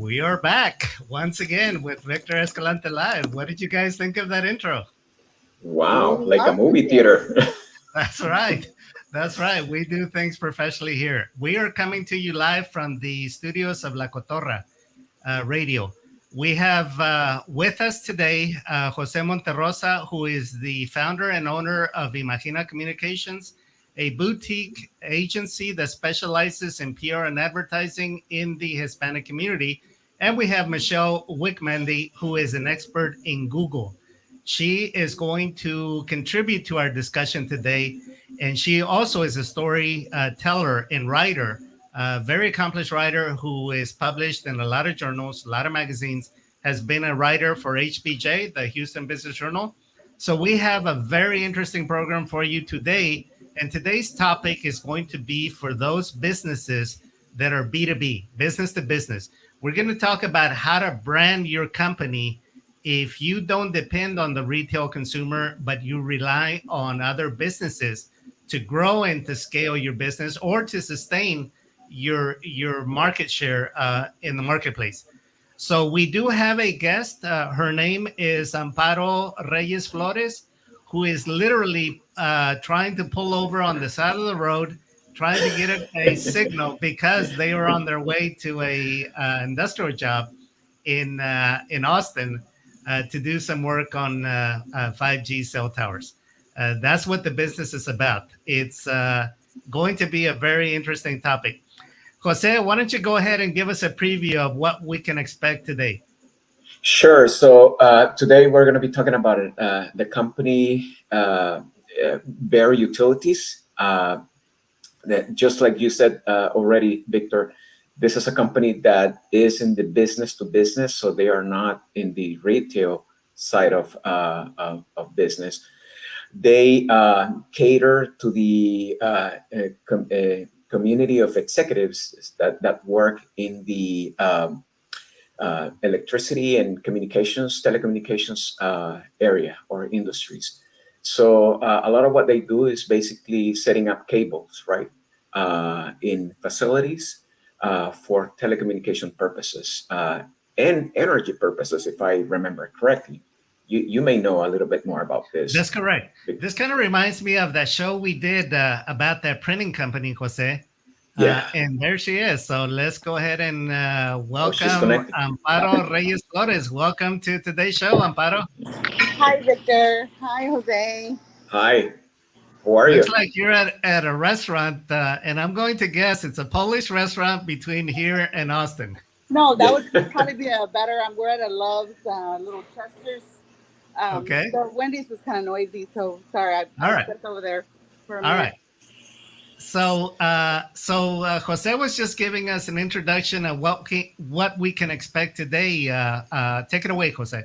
We are back once again with Victor Escalante Live. What did you guys think of that intro? Wow, like a movie theater. That's right. That's right. We do things professionally here. We are coming to you live from the studios of La Cotorra Radio. We have with us today Jose Monterrosa, who is the founder and owner of Imagina Communications, a boutique agency that specializes in PR and advertising in the Hispanic community. And we have Michelle Wickmandy, who is an expert in Google. She is going to contribute to our discussion today. And she also is a storyteller and writer, a very accomplished writer who is published in a lot of journals, a lot of magazines, has been a writer for HBJ, the Houston Business Journal. So we have a very interesting program for you today. And today's topic is going to be for those businesses that are B2B, business to business. We're going to talk about how to brand your company if you don't depend on the retail consumer, but you rely on other businesses to grow and to scale your business or to sustain your market share in the marketplace. So we do have a guest. Her name is Amparo Reyes Flores, who is literally trying to pull over on the side of the road, trying to get a signal because they were on their way to a industrial job in Austin to do some work on 5G cell towers. That's what the business is about. It's going to be a very interesting topic. Jose, why don't you go ahead and give us a preview of what we can expect today? Sure. So today we're going to be talking about the company Bear Utilities. That, just like you said already, Victor, this is a company that is in the business to business, so they are not in the retail side of business. They cater to the community of executives that work in the electricity and telecommunications area or industries. So a lot of what they do is basically setting up cables, right, in facilities for telecommunication purposes and energy purposes, if I remember correctly. You may know a little bit more about this. That's correct. This kind of reminds me of that show we did about that printing company, Jose. And there she is. So let's go ahead and welcome Amparo Reyes Flores. Welcome to today's show, Amparo. Hi, Victor. Hi, Jose. Hi. How are you? Looks like you're at a restaurant, and I'm going to guess it's a Polish restaurant between here and Austin. No, that would probably be a better. We're at a Love's, Little Chester's. Okay. The Wendy's was kind of noisy, so sorry. I stepped over there for a minute. All right. So Jose was just giving us an introduction of what we can expect today. Take it away, Jose.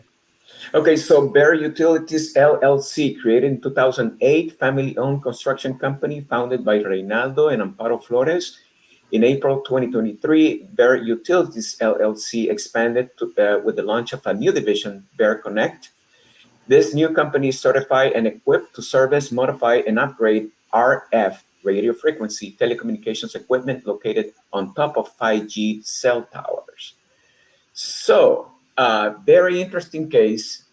Okay, so Bear Utilities LLC, created in 2008, family-owned construction company founded by Reynaldo and Amparo Flores. In April 2023, Bear Utilities LLC expanded with the launch of a new division, Bear Connect. This new company is certified and equipped to service, modify, and upgrade RF radio frequency telecommunications equipment located on top of 5G cell towers. So, very interesting case.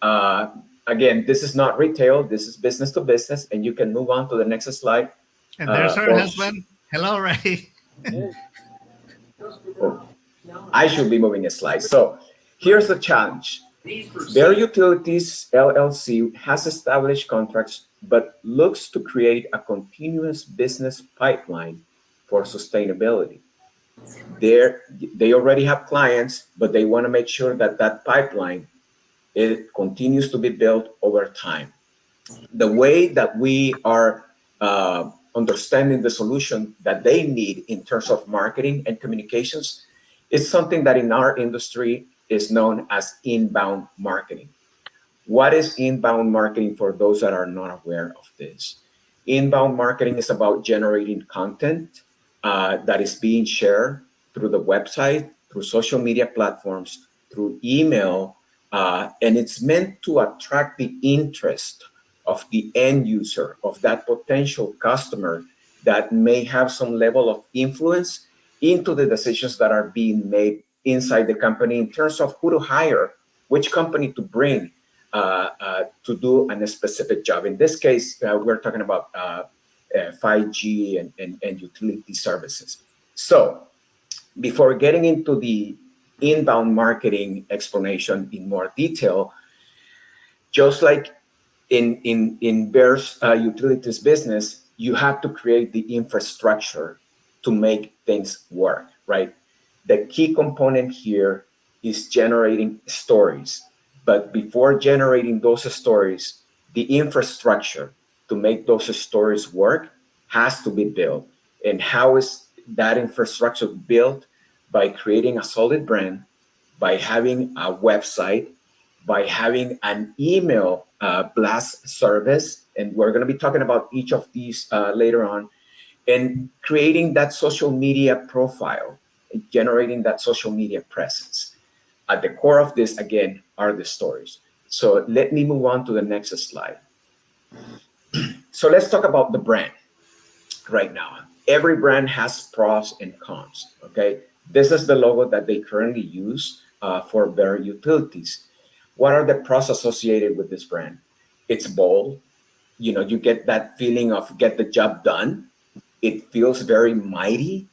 Again, this is not retail, this is business to business, and you can move on to the next slide. And there's her husband. Hello, Ray. I should be moving a slide. So here's the challenge. Bear Utilities LLC has established contracts, but looks to create a continuous business pipeline for sustainability. They already have clients, but they want to make sure that that pipeline, it continues to be built over time. The way that we are understanding the solution that they need in terms of marketing and communications is something that in our industry is known as inbound marketing. What is inbound marketing for those that are not aware of this? Inbound marketing is about generating content that is being shared through the website, through social media platforms, through email, and it's meant to attract the interest of the end user, of that potential customer that may have some level of influence into the decisions that are being made inside the company in terms of who to hire, which company to bring to do a specific job. In this case, we're talking about 5G and utility services. So before getting into the inbound marketing explanation in more detail, just like in Bear's utilities business, you have to create the infrastructure to make things work, right? The key component here is generating stories. But before generating those stories, the infrastructure to make those stories work has to be built. And how is that infrastructure built? By creating a solid brand, by having a website, by having an email blast service. And we're going to be talking about each of these later on, and creating that social media profile, generating that social media presence. At the core of this, again, are the stories. So let me move on to the next slide. So let's talk about the brand right now. Every brand has pros and cons, okay? This is the logo that they currently use for their utilities. What are the pros associated with this brand? It's bold. You know, you get that feeling of get the job done. It feels very mighty.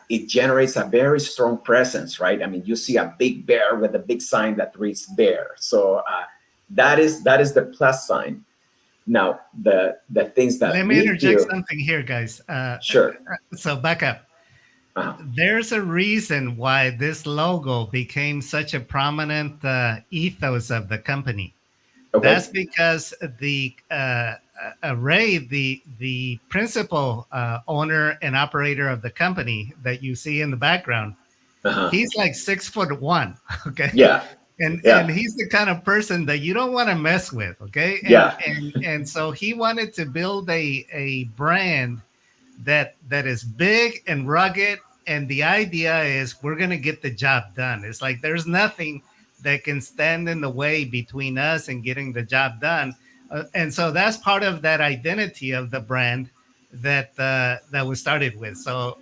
It generates a very strong presence, right? I mean, you see a big bear with a big sign that reads bear. So that is the plus sign. Now, the things that Let me we interject feel, something here, guys. sure. So back up. Uh-huh. There's a reason why this logo became such a prominent ethos of the company. Okay. That's because the Ray, the principal owner and operator of the company that you see in the background, Uh-huh. he's like 6'1", okay, Yeah. and Yeah. he's the kind of person that you don't want to mess with, okay, Yeah. and so he wanted to build a brand that is big and rugged, and the idea is we're going to get the job done. It's like there's nothing that can stand in the way between us and getting the job done. And so that's part of that identity of the brand that we started with. So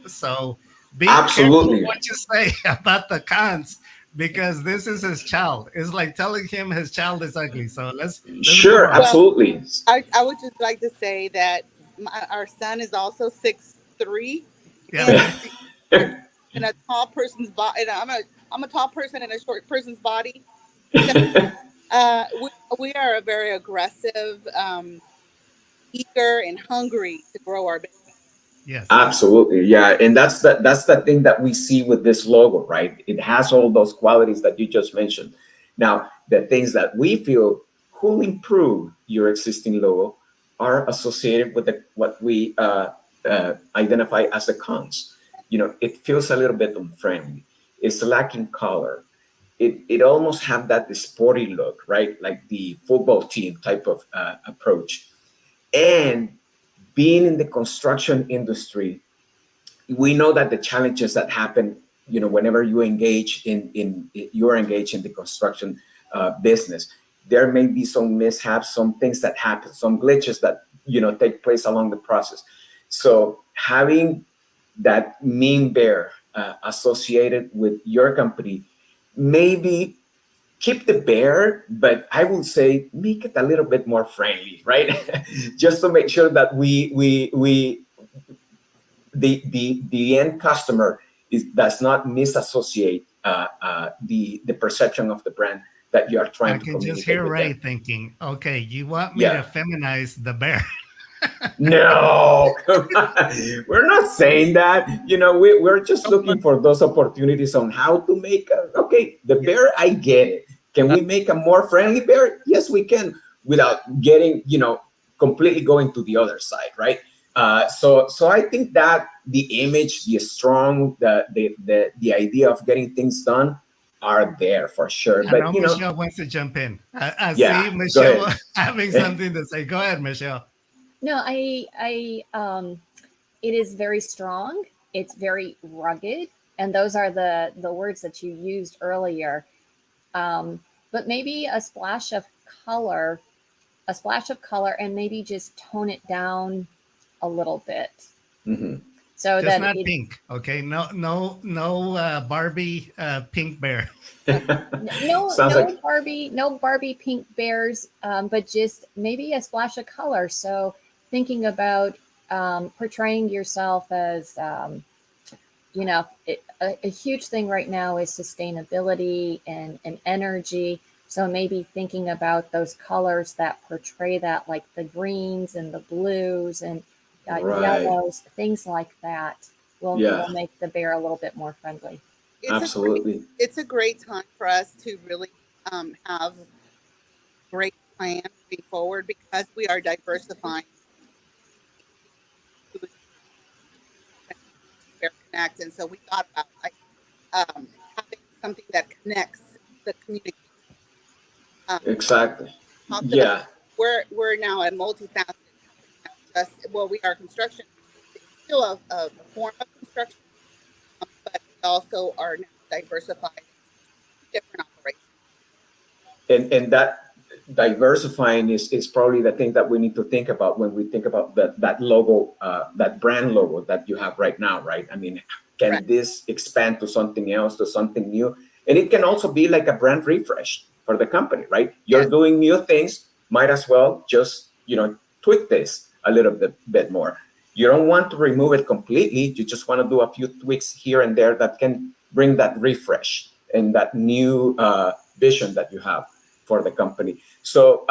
be careful Absolutely. what you say about the cons, because this is his child. It's like telling him his child is ugly. So let's move Sure. on. Well, Absolutely. I would just like to say that our son is also 6'3", Yeah, and man. in a tall person's body. And I'm a tall person in a short person's body. So we are a very aggressive, eager, and hungry to grow our business. Yes. Absolutely, yeah, and that's the thing that we see with this logo, right? It has all those qualities that you just mentioned. Now, the things that we feel could improve your existing logo are associated with what we identify as the cons. You know, it feels a little bit unfriendly. It's lacking color. It almost have that sporty look, right? Like the football team type of approach. And being in the construction industry, we know that the challenges that happen, you know, whenever you engage in you're engaged in the construction business, there may be some mishaps, some things that happen, some glitches that, you know, take place along the process. So having that mean bear associated with your company, maybe keep the bear, but I would say make it a little bit more friendly, right? Just to make sure that we the end customer does not misassociate the perception of the brand that you are I trying to can just communicate hear with Ray them. thinking, okay, you want me to Yeah. feminize the bear. No, come on. We're not saying that. You know, we're just looking for those opportunities on how to make okay, the bear, I get it. Can we make a more friendly bear? Yes, we can, without getting, you know, completely going to the other side, right? So I think that the image, the strong, the idea of getting things done are there for sure. I know But you know, Michelle wants to jump in. I yeah, see go Michelle ahead. having something to say. Go ahead, Michelle. No, it is very strong. It's very rugged, and those are the words that you used earlier. But maybe color, a splash of color, and maybe just tone it down a little bit. Hmm. so Just that not it pink. Okay. No Barbie pink bear. no Sounds like no Barbie pink bears, but just maybe a splash of color. So thinking about portraying yourself as a huge thing right now is sustainability and energy. So maybe thinking about those colors that portray that, like the greens and the blues and right. yellows, things like that will Yeah, make the bear a little bit more friendly. It's a great absolutely. it's a great time for us to really have great plans moving forward because we are diversifying to Fair Connect, and so we thought about like having something that connects the community. Um, Exactly. talked about Yeah, we're now a multifaceted company, not just well we are construction. It's still a form of construction, but we also are now diversified into two different operations. and that diversifying is probably the thing that we need to think about when we think about that logo, that brand logo that you have right now, right? I mean, Correct. can this expand to something else, to something new? And it can also be like a brand refresh for the company, right? You're Yes. doing new things, might as well just tweak this a little bit more. You don't want to remove it completely. You just want to do a few tweaks here and there that can bring that refresh and that new vision that you have for the company. So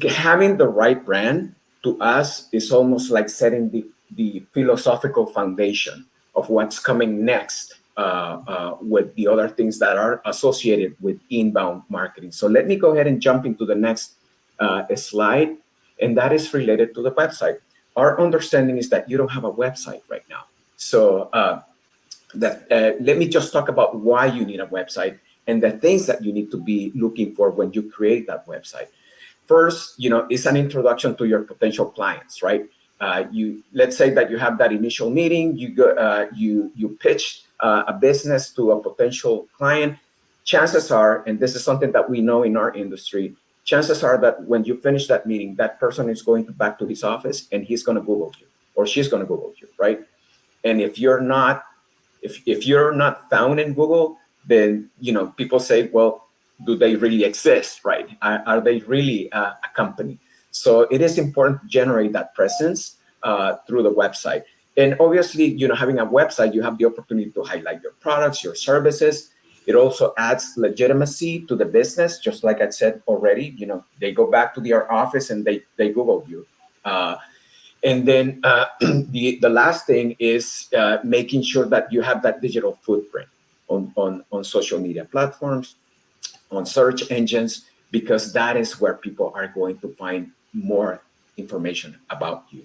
having the right brand to us is almost like setting the philosophical foundation of what's coming next with the other things that are associated with inbound marketing. So let me go ahead and jump into the next slide, and that is related to the website. Our understanding is that you don't have a website right now. So let me just talk about why you need a website and the things that you need to be looking for when you create that website. First, it's an introduction to your potential clients, right? You let's say that you have that initial meeting, you go, you pitch a business to a potential client. Chances are, and this is something that we know in our industry, chances are that when you finish that meeting, that person is going to back to his office and he's going to Google you or she's going to Google you, right? And if you're not found in Google, then people say, well, do they really exist, right? Are they really a company? So it is important to generate that presence through the website. And obviously, having a website, you have the opportunity to highlight your products, your services. It also adds legitimacy to the business, just like I said already. They go back to their office and they Google you. And then the last thing is making sure that you have that digital footprint on social media platforms, on search engines, because that is where people are going to find more information about you.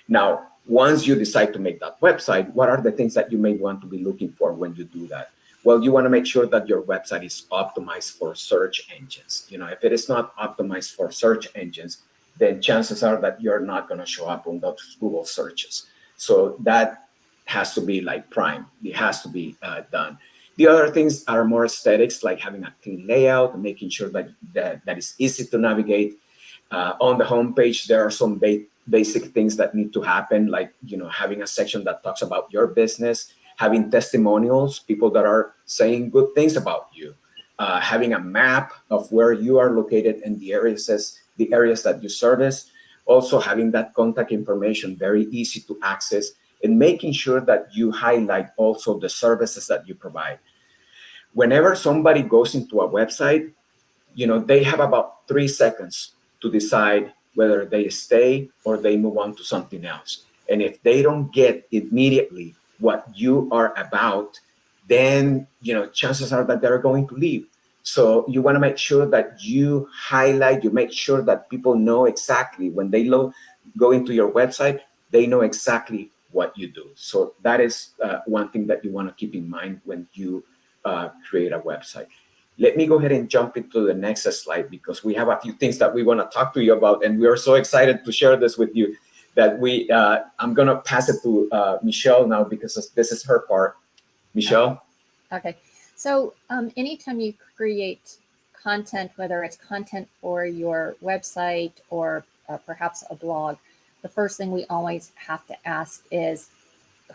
Now, once you decide to make that website, what are the things that you may want to be looking for when you do that? Well, you want to make sure that your website is optimized for search engines. If it is not optimized for search engines, then chances are that you're not going to show up on those Google searches. So that has to be like prime. It has to be done. The other things are more aesthetics, like having a clean layout, making sure that is easy to navigate. On the homepage, there are some basic things that need to happen, like having a section that talks about your business, having testimonials, people that are saying good things about you, having a map of where you are located and the areas that you service, also having that contact information very easy to access, and making sure that you highlight also the services that you provide. Whenever somebody goes into a website, they have about 3 seconds to decide whether they stay or they move on to something else. And if they don't get immediately what you are about, then chances are that they're going to leave. So you want to make sure that you highlight, you make sure that people know exactly when they go into your website, they know exactly what you do. So that is one thing that you want to keep in mind when you create a website. Let me go ahead and jump into the next slide because we have a few things that we want to talk to you about, and we are so excited to share this with you that I'm going to pass it to Michelle now because this is her part. Michelle? Okay. So anytime you create content, whether it's content for your website or perhaps a blog, the first thing we always have to ask is,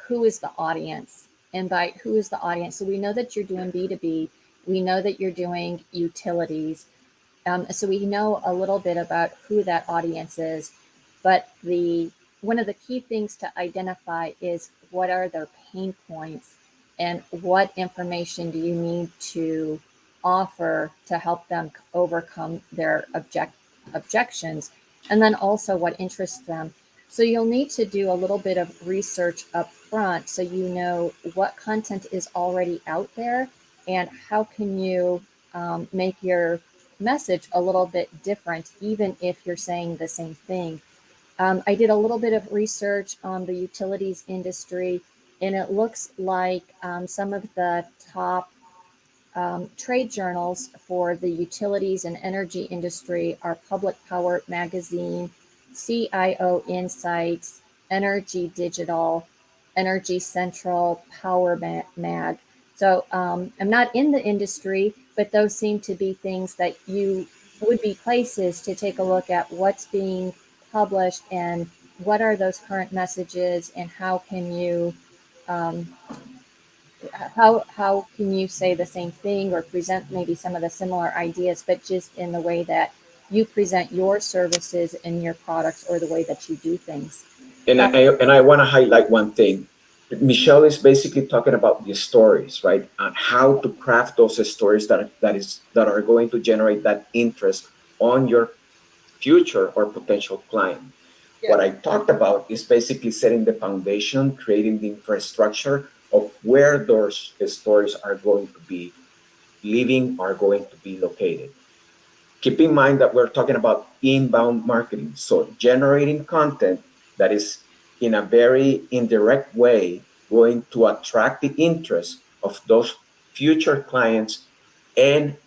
who is the audience? And by who is the audience, so we know that you're doing B2B, we know that you're doing utilities, so we know a little bit about who that audience is, but the one of the key things to identify is what are their pain points and what information do you need to offer to help them overcome their objections, and then also what interests them. So you'll need to do a little bit of research up front so you know what content is already out there and how can you make your message a little bit different, even if you're saying the same thing. I did a little bit of research on the utilities industry, and it looks like some of the top trade journals for the utilities and energy industry are Public Power Magazine, CIO Insights, Energy Digital, Energy Central, Power Mag. So I'm not in the industry, but those seem to be things that you would be places to take a look at what's being published and what are those current messages and how can you um, how can you say the same thing or present maybe some of the similar ideas, but just in the way that you present your services and your products or the way that you do things. And Uh, I want to highlight one thing. Michelle is basically talking about the stories, right? And how to craft those stories that are going to generate that interest on your future or potential client. Yeah. What I talked about is basically setting the foundation, creating the infrastructure of where those stories are going to be living, are going to be located. Keep in mind that we're talking about inbound marketing. So generating content that is in a very indirect way going to attract the interest of those future clients and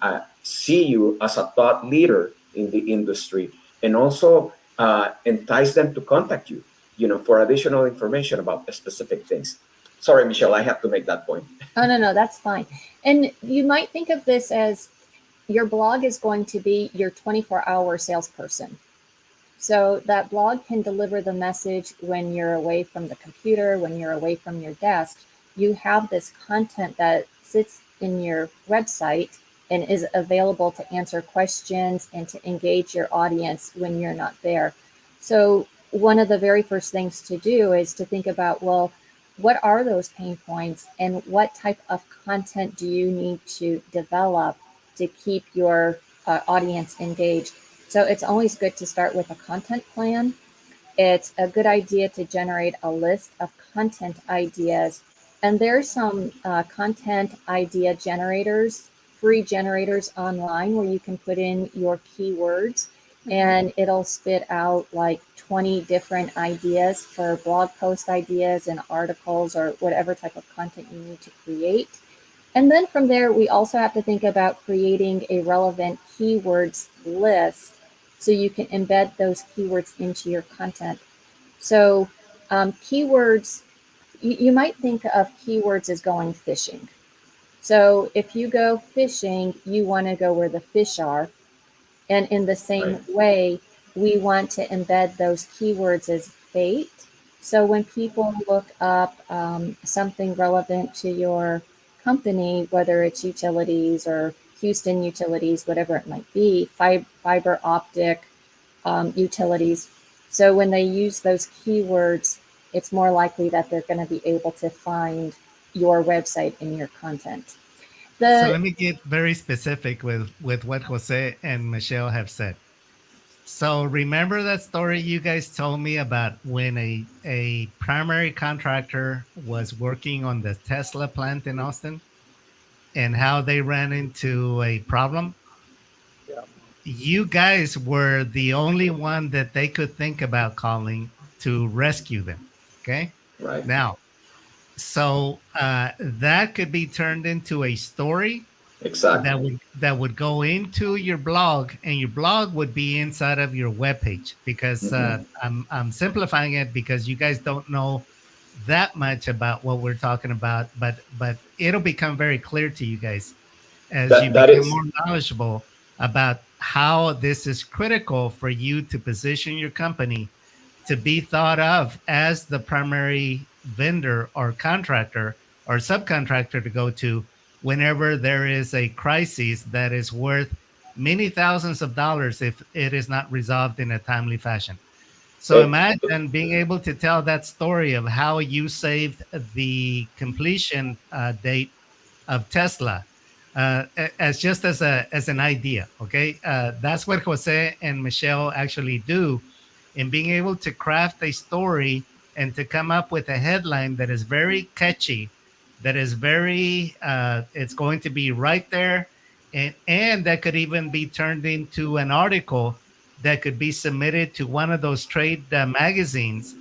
see you as a thought leader in the industry, and also entice them to contact you, for additional information about specific things. Sorry, Michelle, I have to make that point. oh, no, no, that's fine. And you might think of this as your blog is going to be your 24-hour salesperson. So that blog can deliver the message when you're away from the computer, when you're away from your desk. You have this content that sits in your website and is available to answer questions and to engage your audience when you're not there. So one of the very first things to do is to think about, well, what are those pain points and what type of content do you need to develop to keep your audience engaged? So it's always good to start with a content plan. It's a good idea to generate a list of content ideas. And there's some content idea generators, free generators online where you can put in your keywords and it'll spit out like 20 different ideas for blog post ideas and articles or whatever type of content you need to create. And then from there, we also have to think about creating a relevant keywords list so you can embed those keywords into your content. So, keywords, you might think of keywords as going fishing. So, if you go fishing, you want to go where the fish are. And in the Right. same way, we want to embed those keywords as bait. So when people look up something relevant to your company, whether it's utilities or Houston utilities, whatever it might be, fiber optic utilities. So when they use those keywords, it's more likely that they're going to be able to find your website and your content. So The let me get very specific with what Jose and Michelle have said. So remember that story you guys told me about when a primary contractor was working on the Tesla plant in Austin and how they ran into a problem? Yeah. You guys were the only one that they could think about calling to rescue them. Okay. Right. Now, so that could be turned into a story Exactly. that would go into your blog, and your blog would be inside of your webpage, because Mhm. I'm simplifying it because you guys don't know that much about what we're talking about, but it'll become very clear to you guys as you That become is more knowledgeable about how this is critical for you to position your company to be thought of as the primary vendor or contractor or subcontractor to go to whenever there is a crisis that is worth many thousands of dollars if it is not resolved in a timely fashion. So And imagine being able to tell that story of how you saved the completion date of Tesla as just as an idea. Okay, that's what Jose and Michelle actually do in being able to craft a story and to come up with a headline that is very catchy, that is very it's going to be right there, and that could even be turned into an article that could be submitted to one of those trade magazines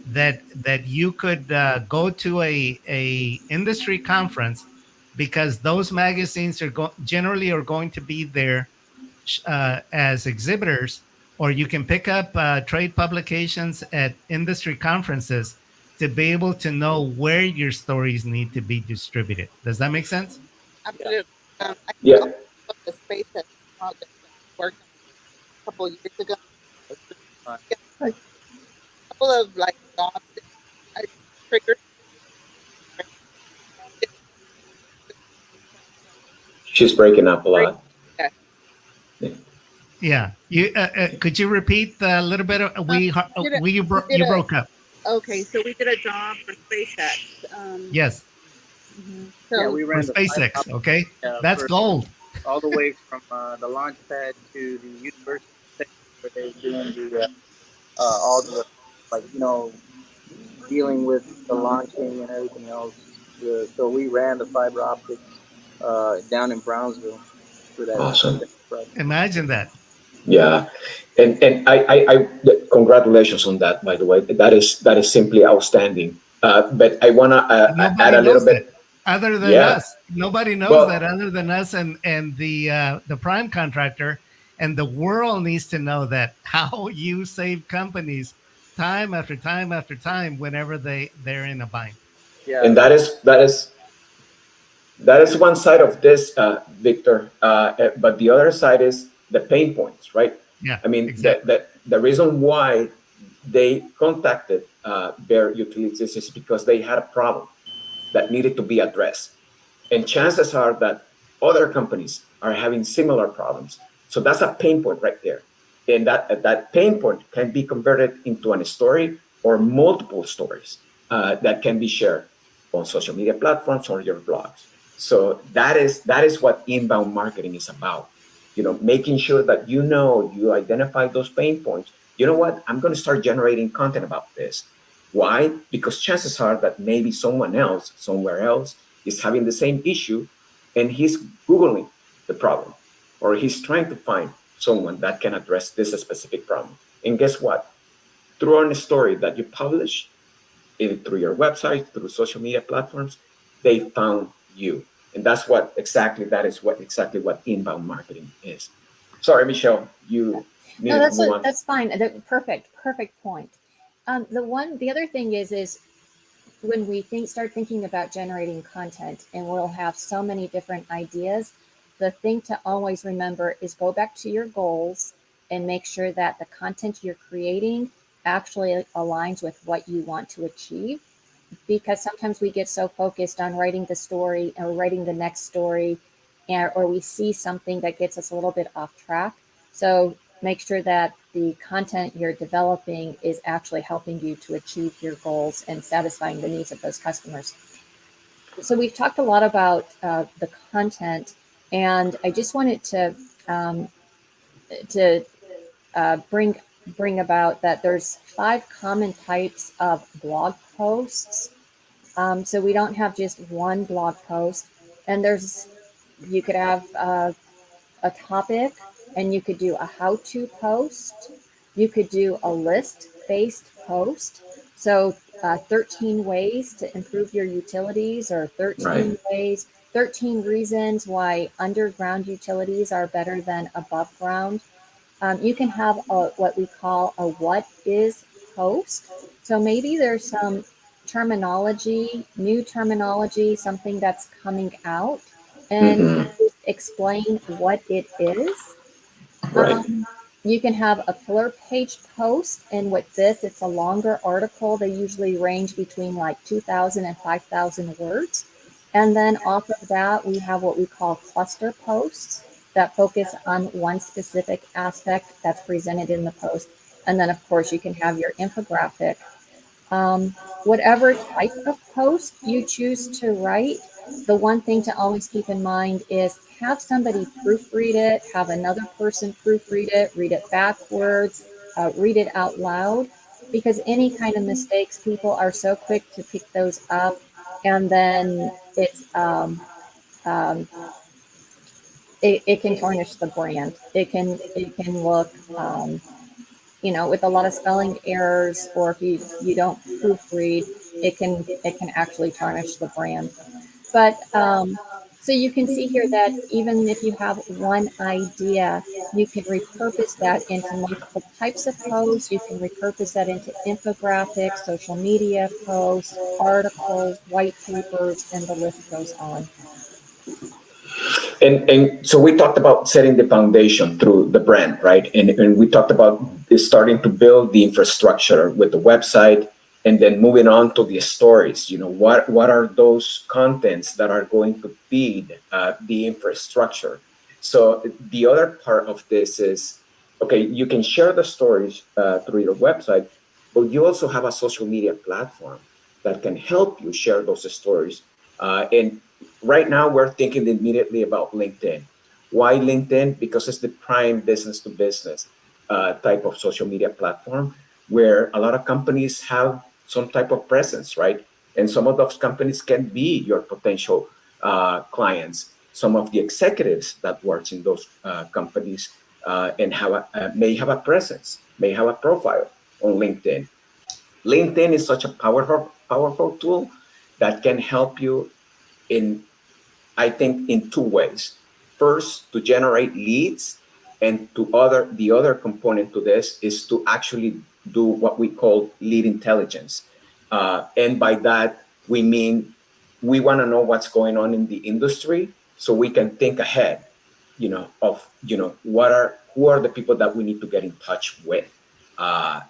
that you could go to a industry conference, because those magazines generally are going to be there as exhibitors, or you can pick up trade publications at industry conferences to be able to know where your stories need to be distributed. Does that make sense? Absolutely. I yeah, also love the SpaceX project that we worked on a couple of years ago. Yeah, Right. a couple of like dots and triggers. she's breaking up a lot. Yeah. Yeah. You could you repeat a little bit? We did a, we did You a, broke up. okay, so we did a job for SpaceX. Yes, Yeah, So we for ran the fiber SpaceX. optic Okay, that's for gold. all the way from the launch pad to the university station where they're doing the all the like dealing with the launching and everything else. So we ran the fiber optics down in Brownsville for that Awesome. project. Imagine that. Yeah, and I congratulations on that. By the way, that is simply outstanding. But I wanna add Nobody a little knows that bit. other than Yeah. us. Nobody knows that Well, other than us and the prime contractor, and the world needs to know that how you save companies time after time after time whenever they're in a bind. Yeah, and that is one side of this, Victor. But the other side is the pain points, right? Yeah, I mean, exactly. the reason why they contacted Bear Utilities is because they had a problem that needed to be addressed. And chances are that other companies are having similar problems. So that's a pain point right there. And that pain point can be converted into a story or multiple stories that can be shared on social media platforms or your blogs. So that is what inbound marketing is about. Making sure that you identify those pain points. You know what? I'm going to start generating content about this. Why? Because chances are that maybe someone else, somewhere else, is having the same issue and he's Googling the problem or he's trying to find someone that can address this specific problem. And guess what? Through a story that you publish, through your website, through social media platforms, they found you. And that is what inbound marketing is. Sorry, Michelle, you No, needed to move on. that's fine. Perfect point. The other thing is when we start thinking about generating content, and we'll have so many different ideas. The thing to always remember is go back to your goals and make sure that the content you're creating actually aligns with what you want to achieve, because sometimes we get so focused on writing the story or writing the next story, or we see something that gets us a little bit off track. So make sure that the content you're developing is actually helping you to achieve your goals and satisfying the needs of those customers. So we've talked a lot about the content, and I just wanted um, to bring about that there's 5 common types of blog posts. So we don't have just one blog post, and you could have a topic, and you could do a how-to post. You could do a list-based post. So 13 ways to improve your utilities, or Right. 13 reasons why underground utilities are better than above ground. You can have what we call a what is post. So maybe there's some new terminology, something that's coming out, and Mm-hmm. explain what it is. Right. Um, You can have a pillar page post, and with this, it's a longer article. They usually range between like 2,000 and 5,000 words. And then off of that, we have what we call cluster posts that focus on one specific aspect that's presented in the post. And then, of course, you can have your infographic. Whatever type of post you choose to write, the one thing to always keep in mind is have somebody proofread it, have another person proofread it, read it backwards, read it out loud, because any kind of mistakes, people are so quick to pick those up, and then um, it can tarnish the brand. It can look with a lot of spelling errors, or if you don't proofread, it can actually tarnish the brand. But so you can see here that even if you have one idea, you can repurpose that into multiple types of posts. You can repurpose that into infographics, social media posts, articles, white papers, and the list goes on. And so we talked about setting the foundation through the brand, right? And we talked about starting to build the infrastructure with the website, and then moving on to the stories. What are those contents that are going to feed the infrastructure? So the other part of this is, okay, you can share the stories through your website, but you also have a social media platform that can help you share those stories. And right now we're thinking immediately about LinkedIn. Why LinkedIn? Because it's the prime business to business type of social media platform where a lot of companies have some type of presence, right? And some of those companies can be your potential clients. Some of the executives that works in those companies and may have a presence, may have a profile on LinkedIn. LinkedIn is such a powerful tool that can help you in, I think, in two ways. First, to generate leads, and the other component to this is to actually do what we call lead intelligence. And by that, we mean we want to know what's going on in the industry so we can think ahead, of, who are the people that we need to get in touch with.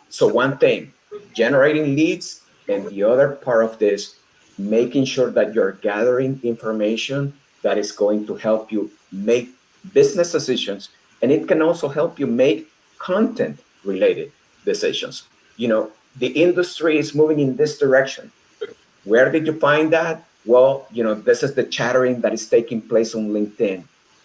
So one thing, generating leads, and the other part of this, making sure that you're gathering information that is going to help you make business decisions, and it can also help you make content related decisions. The industry is moving in this direction. Where did you find that? Well, this is the chattering that is taking place on LinkedIn,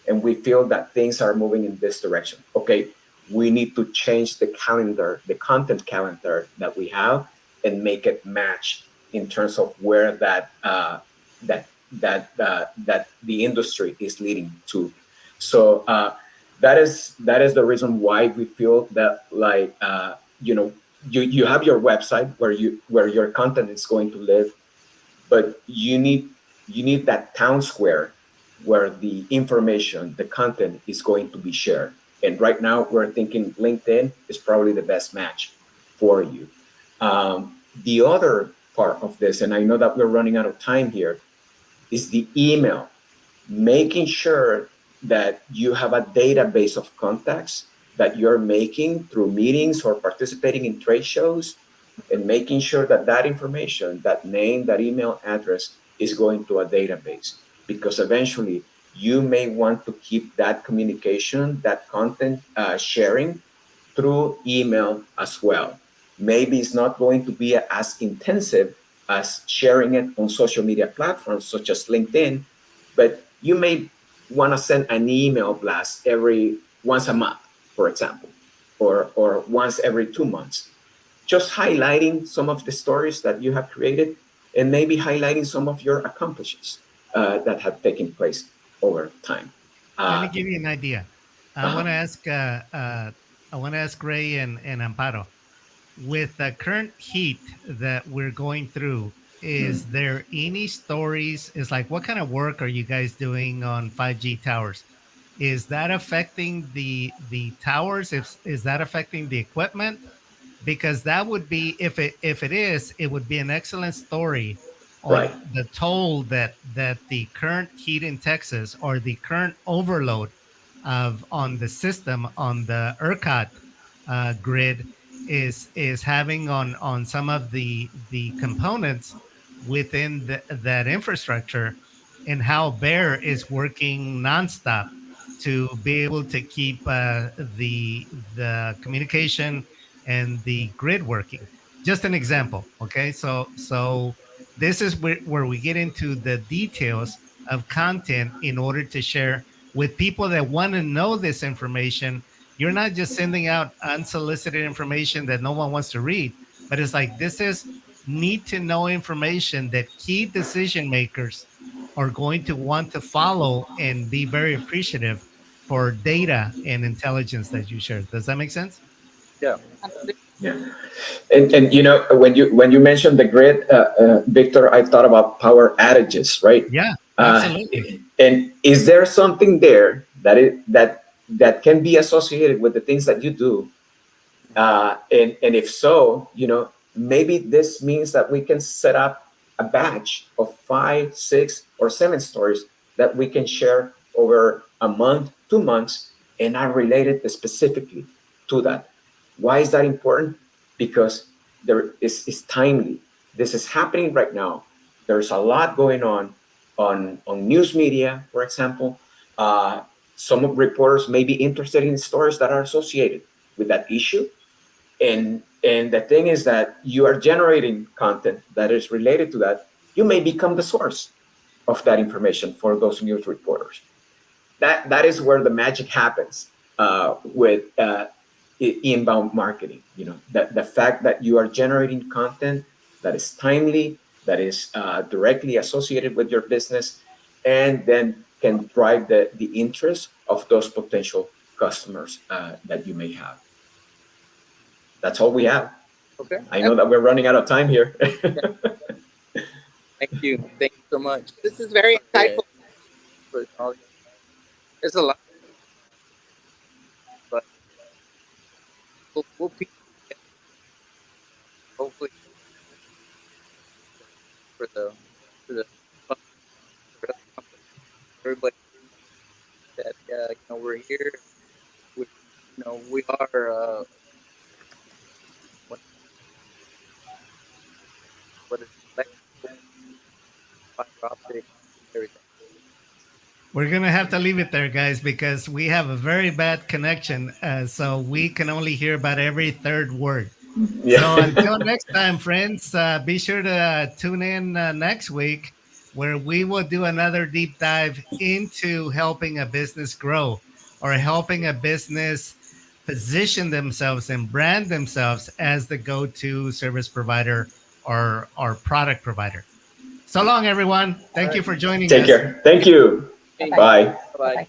and we feel that things are moving in this direction. Okay, we need to change the calendar, the content calendar that we have, and make it match in terms of where that the industry is leading to. So that is the reason why we feel that, like, you have your website where your content is going to live, but you need that town square where the information, the content is going to be shared. And right now we're thinking LinkedIn is probably the best match for you. The other part of this, and I know that we're running out of time here, is the email. Making sure that you have a database of contacts that you're making through meetings or participating in trade shows, and making sure that that information, that name, that email address, is going to a database, because eventually you may want to keep that communication, that content sharing through email as well. Maybe it's not going to be as intensive as sharing it on social media platforms such as LinkedIn, but you may want to send an email blast every once a month, for example, or once every 2 months, just highlighting some of the stories that you have created, and maybe highlighting some of your accomplishments that have taken place over time. Let me Uh, give you an idea. I want uh, to ask. I want to ask Ray and Amparo. With the current heat that we're going through, hmm, is there any stories? Is like, what kind of work are you guys doing on 5G towers? Is that affecting the towers? If is that affecting the equipment? Because that would be, if it is, it would be an excellent story right. on the toll that the current heat in Texas, or the current overload of on the system on the ERCOT grid is having on some of the components within that infrastructure, and how Bear is working nonstop to be able to keep the communication and the grid working. Just an example, okay? So this is where we get into the details of content in order to share with people that want to know this information. You're not just sending out unsolicited information that no one wants to read, but it's like this is need to know information that key decision makers are going to want to follow and be very appreciative for data and intelligence that you share. Does that make sense? Yeah. Yeah. And you know, when you mentioned the grid, Victor, I thought about power outages, right? Yeah, Uh, absolutely. and is there something there that can be associated with the things that you do? And if so, you know, maybe this means that we can set up a batch of 5, 6, or 7 stories that we can share over a month, 2 months, and are related specifically to that. Why is that important? Because there is timely. This is happening right now. There's a lot going on news media, for example. Some reporters may be interested in stories that are associated with that issue, and the thing is that you are generating content that is related to that. You may become the source of that information for those news reporters. That is where the magic happens with inbound marketing. You know, that the fact that you are generating content that is timely, that is directly associated with your business, and then can drive the interest of those potential customers that you may have. That's all we have. Okay. I know that we're running out of time here. Yeah. Thank you. Thank you so much. This is very Yeah. insightful. For all, there's a lot, but we'll piece it together, hopefully for the for the company, everybody that we're here. We we are what what is electrical, fiber optic, everything. We're gonna have to leave it there, guys, because we have a very bad connection, so we can only hear about every third word. So Yeah. until next time, friends, be sure to tune in next week, where we will do another deep dive into helping a business grow, or helping a business position themselves and brand themselves as the go-to service provider or product provider. So long, everyone. All Thank you right. for joining Take us. care. Thank you. Thank Bye-bye. you. Bye. Bye bye. Bye-bye.